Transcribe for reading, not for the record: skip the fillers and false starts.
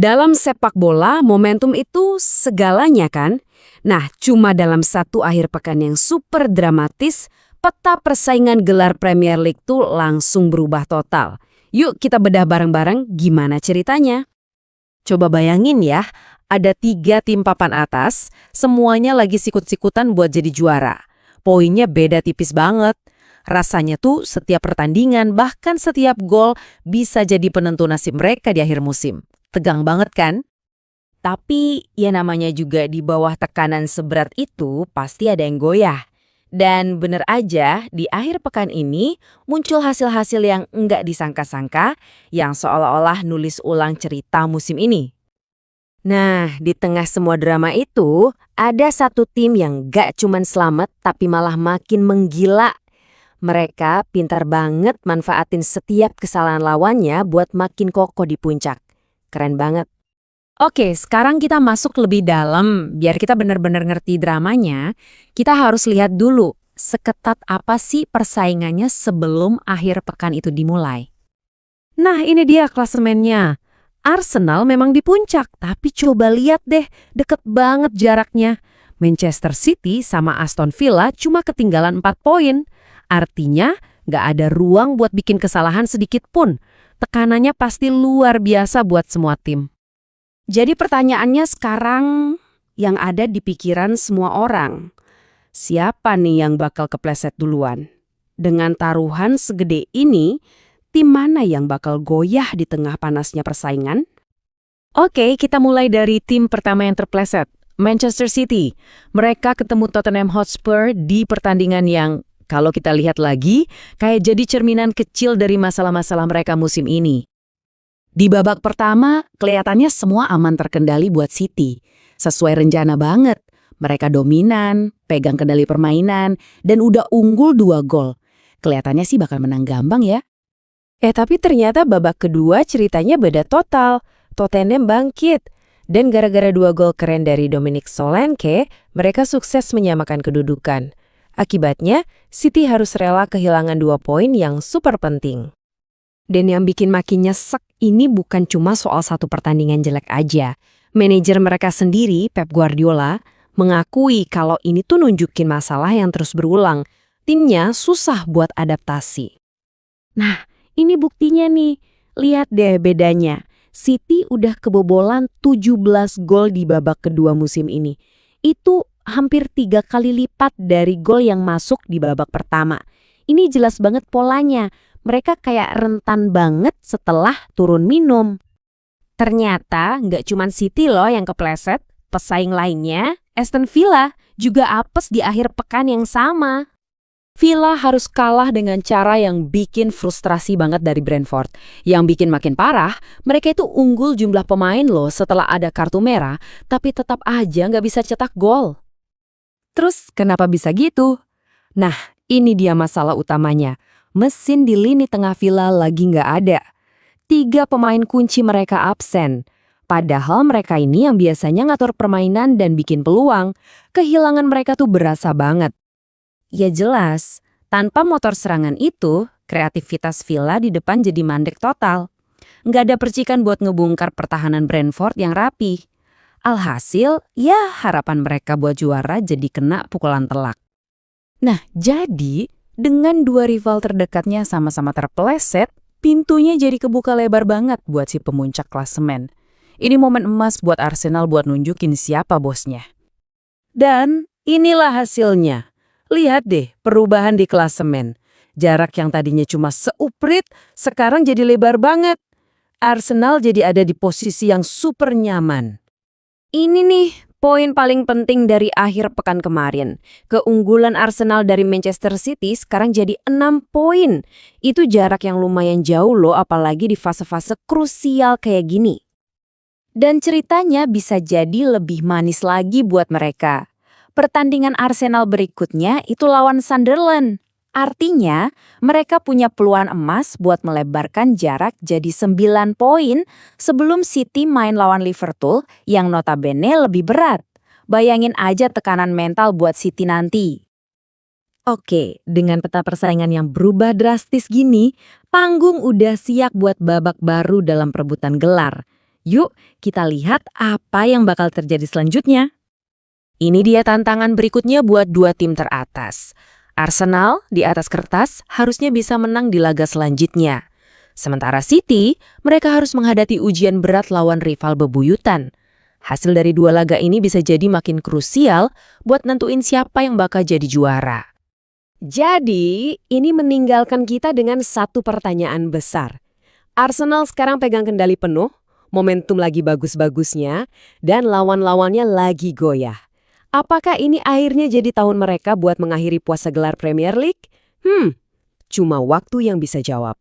Dalam sepak bola, momentum itu segalanya kan? Nah, cuma dalam satu akhir pekan yang super dramatis, peta persaingan gelar Premier League tuh langsung berubah total. Yuk kita bedah bareng-bareng gimana ceritanya. Coba bayangin ya, ada 3 tim papan atas, semuanya lagi sikut-sikutan buat jadi juara. Poinnya beda tipis banget. Rasanya tuh setiap pertandingan, bahkan setiap gol bisa jadi penentu nasib mereka di akhir musim. Tegang banget kan? Tapi ya namanya juga di bawah tekanan seberat itu pasti ada yang goyah. Dan bener aja, di akhir pekan ini muncul hasil-hasil yang enggak disangka-sangka yang seolah-olah nulis ulang cerita musim ini. Nah, di tengah semua drama itu, ada satu tim yang gak cuman selamat tapi malah makin menggila. Mereka pintar banget manfaatin setiap kesalahan lawannya buat makin kokoh di puncak. Keren banget. Oke, sekarang kita masuk lebih dalam. Biar kita benar-benar ngerti dramanya, kita harus lihat dulu seketat apa sih persaingannya sebelum akhir pekan itu dimulai. Nah, ini dia klasemennya. Arsenal memang di puncak, tapi coba lihat deh, deket banget jaraknya. Manchester City sama Aston Villa cuma ketinggalan 4 poin. Artinya, nggak ada ruang buat bikin kesalahan sedikit pun. Tekanannya pasti luar biasa buat semua tim. Jadi pertanyaannya sekarang yang ada di pikiran semua orang. Siapa nih yang bakal kepleset duluan? Dengan taruhan segede ini, tim mana yang bakal goyah di tengah panasnya persaingan? Oke, kita mulai dari tim pertama yang terpleset, Manchester City. Mereka ketemu Tottenham Hotspur di pertandingan yang, kalau kita lihat lagi, kayak jadi cerminan kecil dari masalah-masalah mereka musim ini. Di babak pertama, kelihatannya semua aman terkendali buat City. Sesuai rencana banget. Mereka dominan, pegang kendali permainan, dan udah unggul 2 gol. Kelihatannya sih bakal menang gampang ya. Tapi ternyata babak kedua ceritanya beda total. Tottenham bangkit. Dan gara-gara 2 gol keren dari Dominic Solanke, mereka sukses menyamakan kedudukan. Akibatnya, City harus rela kehilangan 2 poin yang super penting. Dan yang bikin makin nyesek ini bukan cuma soal satu pertandingan jelek aja. Manajer mereka sendiri, Pep Guardiola, mengakui kalau ini tuh nunjukin masalah yang terus berulang. Timnya susah buat adaptasi. Nah, ini buktinya nih. Lihat deh bedanya. City udah kebobolan 17 gol di babak kedua musim ini. Itu hampir 3 kali lipat dari gol yang masuk di babak pertama. Ini jelas banget polanya. Mereka kayak rentan banget setelah turun minum. Ternyata nggak cuma City loh yang kepleset. Pesaing lainnya, Aston Villa, juga apes di akhir pekan yang sama. Villa harus kalah dengan cara yang bikin frustrasi banget dari Brentford. Yang bikin makin parah, mereka itu unggul jumlah pemain loh setelah ada kartu merah, tapi tetap aja nggak bisa cetak gol. Terus kenapa bisa gitu? Nah, ini dia masalah utamanya. Mesin di lini tengah Villa lagi nggak ada. 3 pemain kunci mereka absen. Padahal mereka ini yang biasanya ngatur permainan dan bikin peluang. Kehilangan mereka tuh berasa banget. Ya jelas, tanpa motor serangan itu, kreativitas Villa di depan jadi mandek total. Nggak ada percikan buat ngebongkar pertahanan Brentford yang rapi. Alhasil, ya harapan mereka buat juara jadi kena pukulan telak. Nah, jadi dengan 2 rival terdekatnya sama-sama terpeleset, pintunya jadi kebuka lebar banget buat si pemuncak klasemen. Ini momen emas buat Arsenal buat nunjukin siapa bosnya. Dan inilah hasilnya. Lihat deh perubahan di klasemen. Jarak yang tadinya cuma seuprit, sekarang jadi lebar banget. Arsenal jadi ada di posisi yang super nyaman. Ini nih poin paling penting dari akhir pekan kemarin. Keunggulan Arsenal dari Manchester City sekarang jadi 6 poin. Itu jarak yang lumayan jauh loh, apalagi di fase-fase krusial kayak gini. Dan ceritanya bisa jadi lebih manis lagi buat mereka. Pertandingan Arsenal berikutnya itu lawan Sunderland. Artinya, mereka punya peluang emas buat melebarkan jarak jadi 9 poin sebelum City main lawan Liverpool yang notabene lebih berat. Bayangin aja tekanan mental buat City nanti. Oke, dengan peta persaingan yang berubah drastis gini, panggung udah siap buat babak baru dalam perebutan gelar. Yuk, kita lihat apa yang bakal terjadi selanjutnya. Ini dia tantangan berikutnya buat dua tim teratas. Arsenal di atas kertas harusnya bisa menang di laga selanjutnya. Sementara City, mereka harus menghadapi ujian berat lawan rival bebuyutan. Hasil dari dua laga ini bisa jadi makin krusial buat nentuin siapa yang bakal jadi juara. Jadi, ini meninggalkan kita dengan satu pertanyaan besar. Arsenal sekarang pegang kendali penuh, momentum lagi bagus-bagusnya, dan lawan-lawannya lagi goyah. Apakah ini akhirnya jadi tahun mereka buat mengakhiri puasa gelar Premier League? Cuma waktu yang bisa jawab.